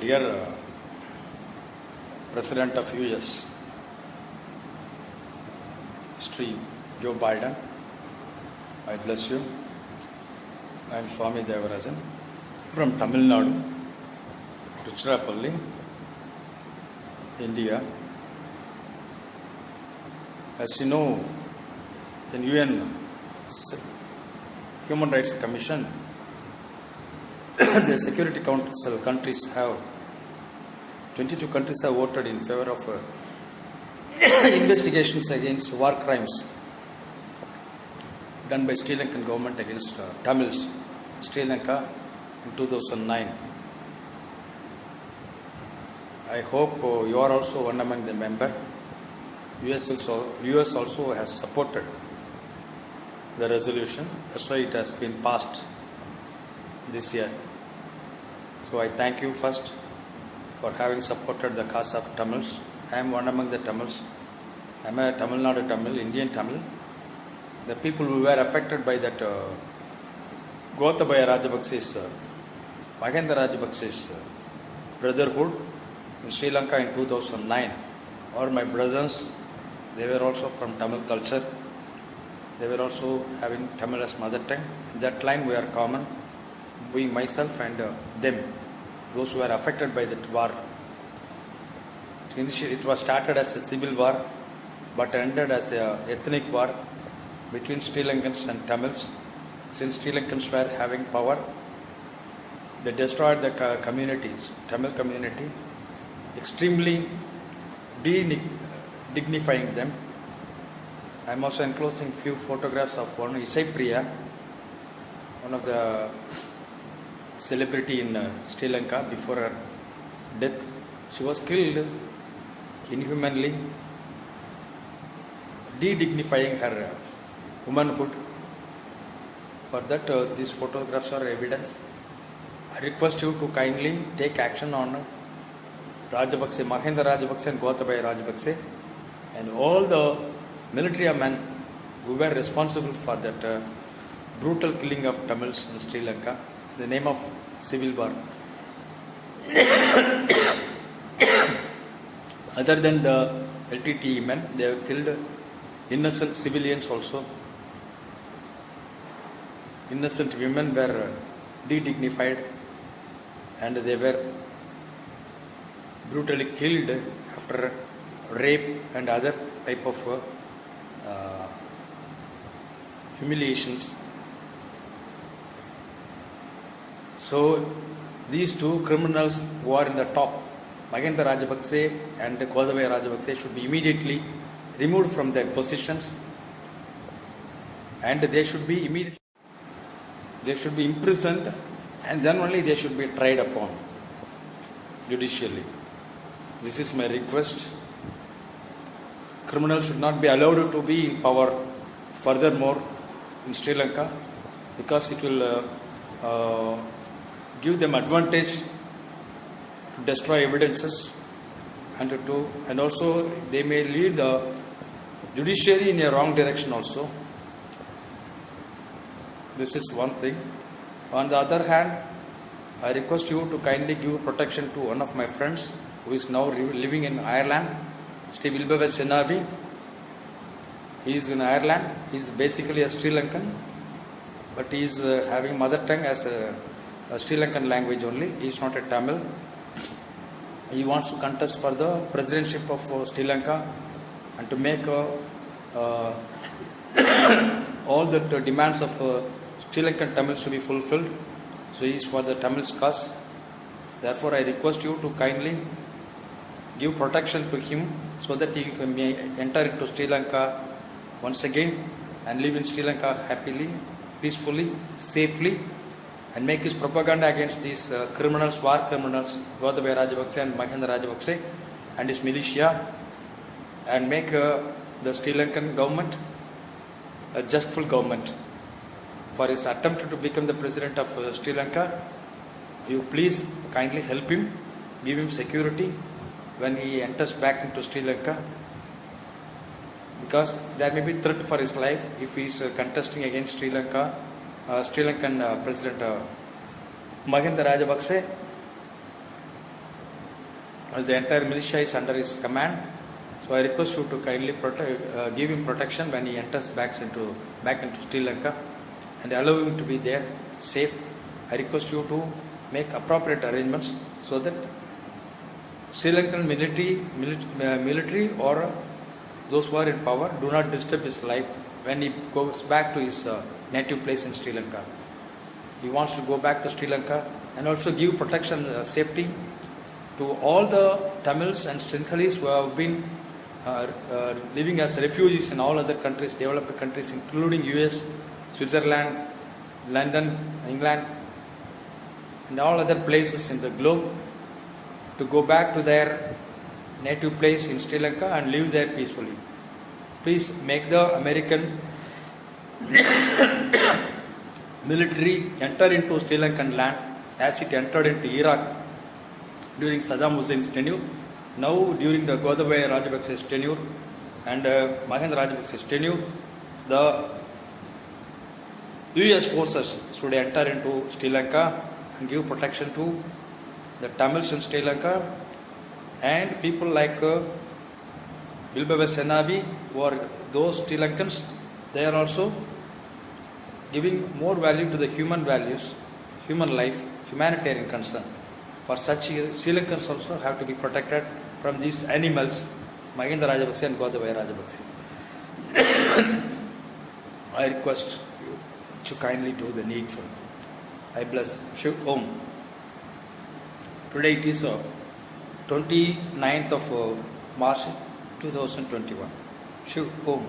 Dear President of US, Mr. Joe Biden, I bless you. I am Swami Devarajan from Tamil Nadu, Tiruchirappalli, India. As you know, in UN Human Rights Commission, the Security Council countries have 22 countries have voted in favor of investigations against war crimes done by Sri Lankan government against Tamils, Sri Lanka in 2009. I hope you are also one among the member. US also has supported the resolution. That's why it has been passed this year. So I thank you first for having supported the cause of Tamils. I am one among the Tamils. I am a Tamil Nadu Tamil, Indian Tamil. The people who were affected by that Gotabaya Rajapakse's, Mahinda Rajapakse's brotherhood in Sri Lanka in 2009 are my brothers. They were also from Tamil culture. They were also having Tamil as mother tongue. In that line we are common, being myself and them, those who were affected by that war. Initially it was started as a civil war but ended as a ethnic war between Sri Lankans and Tamils. Since Sri Lankans were having power, they destroyed the communities, Tamil community, extremely dignifying them. I am also enclosing few photographs of one Isai Priya, one of the celebrity in Sri Lanka. Before her death, she was killed inhumanly, de-dignifying her womanhood. For that, these photographs are evidence. I request you to kindly take action on Rajapakse, Mahinda Rajapakse and Gotabaya Rajapakse and all the military men who were responsible for that brutal killing of Tamils in Sri Lanka in the name of civil war. Other than the LTTE men, they have killed innocent civilians also. Innocent women were de-dignified and they were brutally killed after rape and other type of humiliations. So these two criminals who are in the top, Mahinda Rajapakse and Gotabaya Rajapakse, should be immediately removed from their positions and they should be imprisoned and then only they should be tried upon judicially. This is my request. Criminals should not be allowed to be in power furthermore in Sri Lanka because it will give them advantage to destroy evidences and also they may lead the judiciary in a wrong direction also. This is one thing. On the other hand, I request you to kindly give protection to one of my friends who is now living in Ireland, Mr. Wilbur Senavi. He is in Ireland. He is basically a Sri Lankan, but he is having mother tongue as a Sri Lankan language only. He is not a Tamil. He wants to contest for the presidency of Sri Lanka and to make all the demands of Sri Lankan Tamils to be fulfilled. So he is for the Tamils cause. Therefore, I request you to kindly give protection to him so that he may enter into Sri Lanka once again and live in Sri Lanka happily, peacefully, safely, and make his propaganda against these criminals, war criminals, Gotabaya Rajapakse and Mahinda Rajapakse and his militia, and make the Sri Lankan government a justful government. For his attempt to become the president of Sri Lanka, you please kindly help him, give him security when he enters back into Sri Lanka, because there may be threat for his life if he is contesting against Sri Lanka, Sri Lankan President Mahinda Rajapakse. as the entire militia is under his command. So I request you to kindly give him protection when he enters back into Sri Lanka, and allow him to be there safe. I request you to make appropriate arrangements so that Sri Lankan military or those who are in power do not disturb his life when he goes back to his native place in Sri Lanka. He wants to go back to Sri Lanka and also give protection, safety to all the Tamils and Sinhalese who have been living as refugees in all other countries, developed countries, including US, Switzerland, London, England, and all other places in the globe, to go back to their native place in Sri Lanka and live there peacefully. Please make the American military enter into Sri Lankan land as it entered into Iraq during Saddam Hussein's tenure. Now, during the Gotabaya Rajapaksa's tenure and Mahendra Rajapaksa's tenure, the US forces should enter into Sri Lanka and give protection to the Tamils in Sri Lanka and people like Bilbaba Senavi, who are those Sri Lankans. They are also giving more value to the human values, human life, humanitarian concern. For such, Sri Lankans also have to be protected from these animals, Mahendra Rajapaksa and Gotabaya Rajapaksa. I request you to kindly do the needful. I bless. Shiv Om. Today it is 29th of March 2021. Shiv Om.